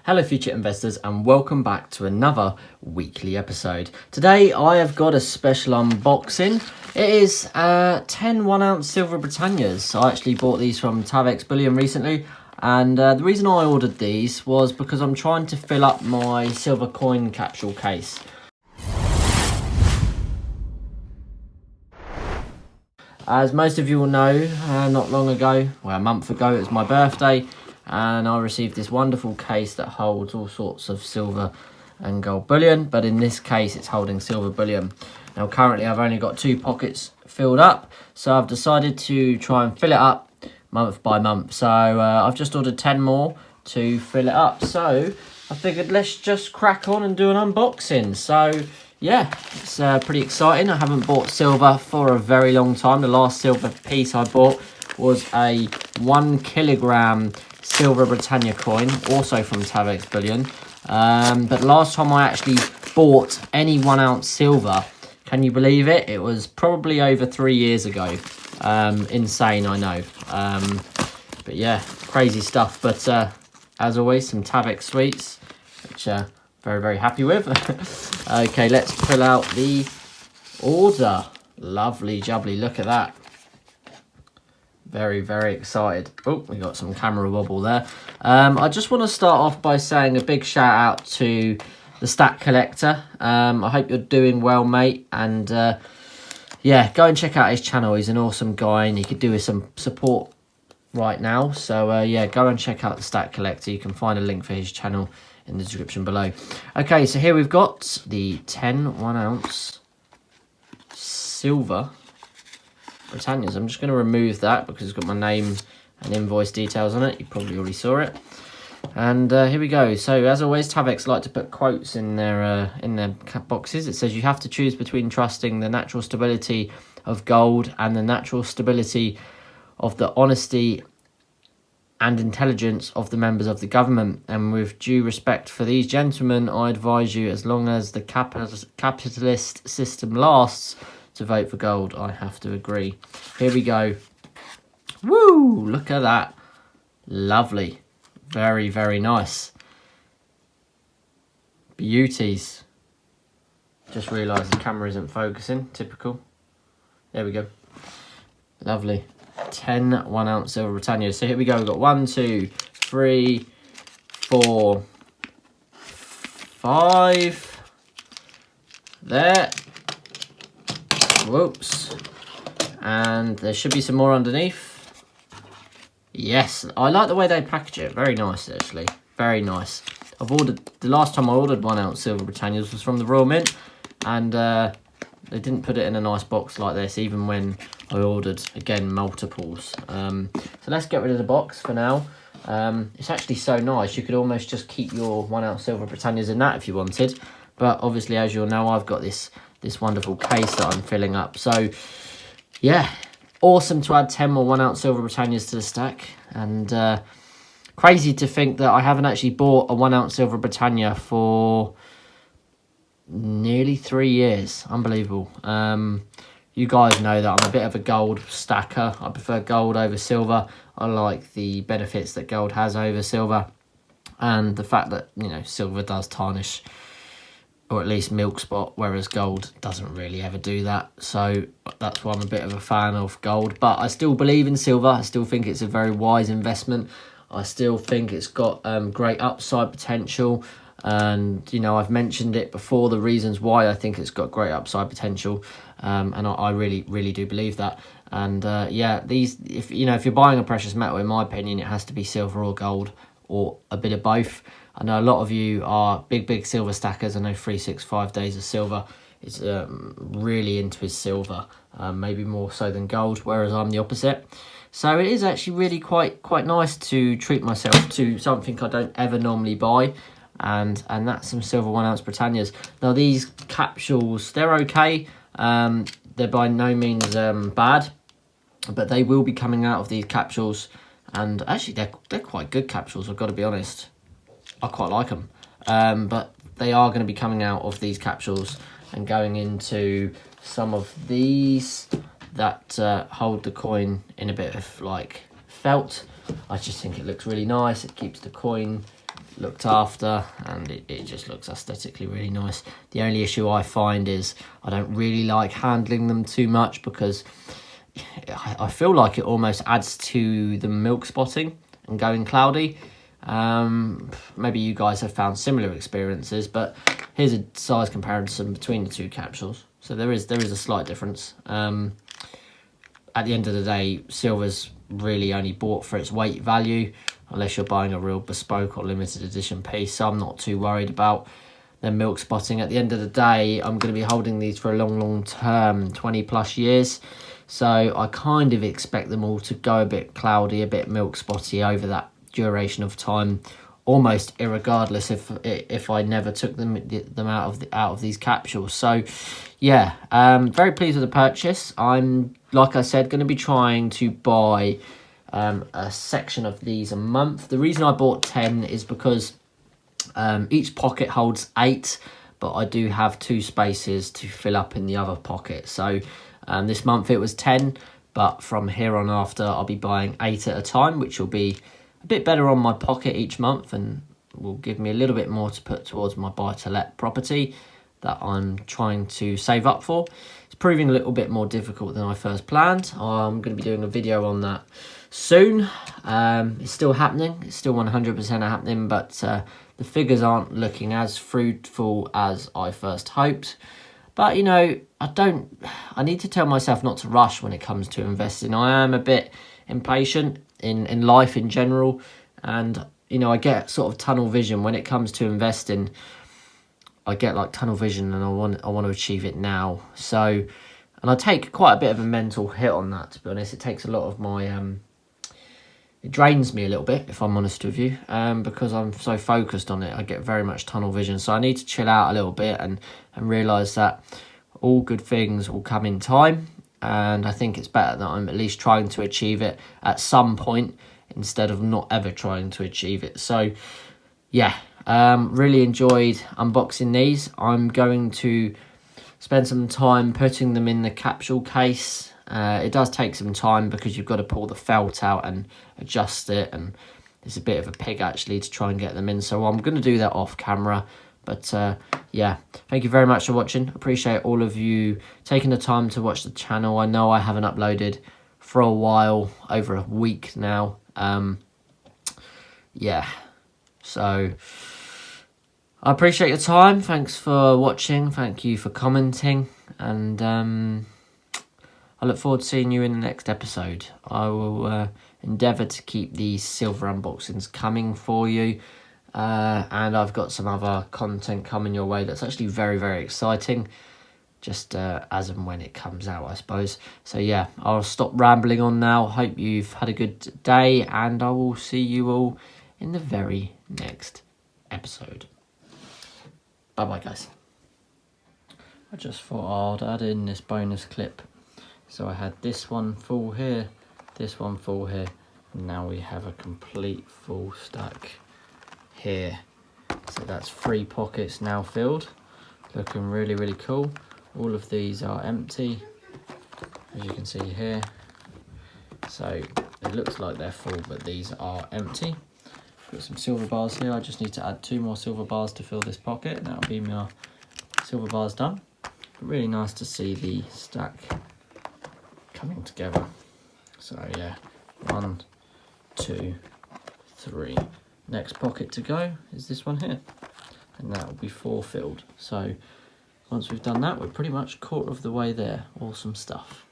Hello future investors and welcome back to another weekly episode. Today I have got a special unboxing. It is 10 1-ounce Silver Britannias. I actually bought these from Tavex Bullion recently, and the reason I ordered these was because I'm trying to fill up my silver coin capsule case. As most of you will know, not long ago, well a month ago, it was my birthday, and I received this wonderful case that holds all sorts of silver and gold bullion, but in this case it's holding silver bullion. Now currently I've only got 2 pockets filled up, so I've decided to try and fill it up month by month. So I've just ordered 10 more to fill it up. So I figured let's just crack on and do an unboxing. So yeah, it's pretty exciting. I haven't bought silver for a very long time. The last silver piece I bought was a 1 kilogram Silver Britannia coin, also from Tavex Bullion. But last time I actually bought any 1-ounce silver, can you believe it? It was probably over 3 years ago. Insane, I know. But yeah, crazy stuff. But as always, some Tavex sweets, which very, very happy with. Okay, let's pull out the order. Lovely jubbly, look at that. Very, very excited. Oh, we got some camera wobble there. I just want to start off by saying a big shout out to the Stack Collector. I hope you're doing well, mate. And yeah, go and check out his channel. He's an awesome guy and he could do with some support right now. So yeah, go and check out the Stack Collector. You can find a link for his channel in the description below. Okay, so here we've got the 10 1-ounce Silver Britannias. I'm just going to remove that because it's got my name and invoice details on it. You probably already saw it. And here we go. So as always, Tavex like to put quotes in their boxes. It says you have to choose between trusting the natural stability of gold and the natural stability of the honesty and intelligence of the members of the government. And with due respect for these gentlemen, I advise you, as long as the capitalist system lasts, to vote for gold. I have to agree. Here we go. Woo! Look at that. Lovely. Very, very nice. Beauties. Just realised the camera isn't focusing. Typical. There we go. Lovely. 10 1-ounce Silver Britannia. So here we go. We've got 1, 2, 3, 4, 5. There. Whoops. And there should be some more underneath. Yes, I like the way they package it. Very nice, actually. Very nice. I've ordered, the last time I ordered 1-ounce Silver Britannias was from the Royal Mint, and they didn't put it in a nice box like this, even when I ordered, again, multiples. So let's get rid of the box for now. It's actually so nice. You could almost just keep your 1-ounce Silver Britannias in that if you wanted. But obviously, as you'll know, I've got this wonderful case that I'm filling up. So yeah, awesome to add 10 more 1-ounce Silver Britannias to the stack. And crazy to think that I haven't actually bought a 1-ounce Silver Britannia for nearly 3 years. Unbelievable. You guys know that I'm a bit of a gold stacker. I prefer gold over silver. I like the benefits that gold has over silver, and the fact that, you know, silver does tarnish, or at least milk spot, whereas gold doesn't really ever do that. So that's why I'm a bit of a fan of gold. But I still believe in silver. I still think it's a very wise investment. I still think it's got great upside potential. And, you know, I've mentioned it before, the reasons why I think it's got great upside potential. And I really, really do believe that. And yeah, if you're buying a precious metal, in my opinion, it has to be silver or gold, or a bit of both. I know a lot of you are big silver stackers. I know 365 Days of Silver is really into his silver, maybe more so than gold, whereas I'm the opposite. So it is actually really quite nice to treat myself to something I don't ever normally buy, and that's some silver 1-ounce Britannias. Now these capsules, they're okay. They're by no means bad, but they will be coming out of these capsules, and actually they're quite good capsules, I've got to be honest. I quite like them, but they are going to be coming out of these capsules and going into some of these that hold the coin in a bit of like felt. I just think it looks really nice. It keeps the coin looked after, and it just looks aesthetically really nice. The only issue I find is I don't really like handling them too much, because I feel like it almost adds to the milk spotting and going cloudy. Maybe you guys have found similar experiences, but here's a size comparison between the two capsules. So there is a slight difference. At the end of the day, silver's really only bought for its weight value, unless you're buying a real bespoke or limited edition piece. So I'm not too worried about their milk spotting. At the end of the day, I'm going to be holding these for a long term, 20 plus years. So I kind of expect them all to go a bit cloudy, a bit milk spotty over that duration of time, almost irregardless if I never took them out of these capsules. So yeah, very pleased with the purchase. I'm, like I said, going to be trying to buy a section of these a month. The reason I bought 10 is because each pocket holds 8, but I do have 2 spaces to fill up in the other pocket. So this month it was 10, but from here on after I'll be buying 8 at a time, which will be a bit better on my pocket each month and will give me a little bit more to put towards my buy-to-let property that I'm trying to save up for. It's proving a little bit more difficult than I first planned. I'm going to be doing a video on that soon. It's still happening. It's still 100% happening, but the figures aren't looking as fruitful as I first hoped. But, you know, I need to tell myself not to rush when it comes to investing. I am a bit impatient in life in general, and, you know, I get sort of tunnel vision when it comes to investing. I get like tunnel vision, and I want to achieve it now. So, and I take quite a bit of a mental hit on that, to be honest. It takes a lot of my it drains me a little bit, if I'm honest with you, because I'm so focused on it. I get very much tunnel vision, so I need to chill out a little bit and realise that all good things will come in time, and I think it's better that I'm at least trying to achieve it at some point instead of not ever trying to achieve it. So yeah, really enjoyed unboxing these. I'm going to spend some time putting them in the capsule case. It does take some time because you've got to pull the felt out and adjust it, and it's a bit of a pig actually to try and get them in, so I'm going to do that off camera. But yeah, thank you very much for watching. Appreciate all of you taking the time to watch the channel. I know I haven't uploaded for a while, over a week now. Yeah, so I appreciate your time. Thanks for watching. Thank you for commenting, and I look forward to seeing you in the next episode. I will endeavour to keep these silver unboxings coming for you. And I've got some other content coming your way that's actually very exciting. Just as and when it comes out, I suppose. So yeah, I'll stop rambling on now. Hope you've had a good day, and I will see you all in the very next episode. Bye-bye, guys. I just thought I'd add in this bonus clip. So I had this one full here, this one full here, and now we have a complete full stack here. So that's 3 pockets now filled, looking really cool. All of these are empty, as you can see here. So it looks like they're full, but these are empty. Got some silver bars here. I just need to add 2 more silver bars to fill this pocket, and that'll be my silver bars done. But really nice to see the stack coming together. So yeah, 1, 2, 3. Next pocket to go is this one here, and that will be 4 filled. So once we've done that, we're pretty much 1/4 of the way there. Awesome stuff.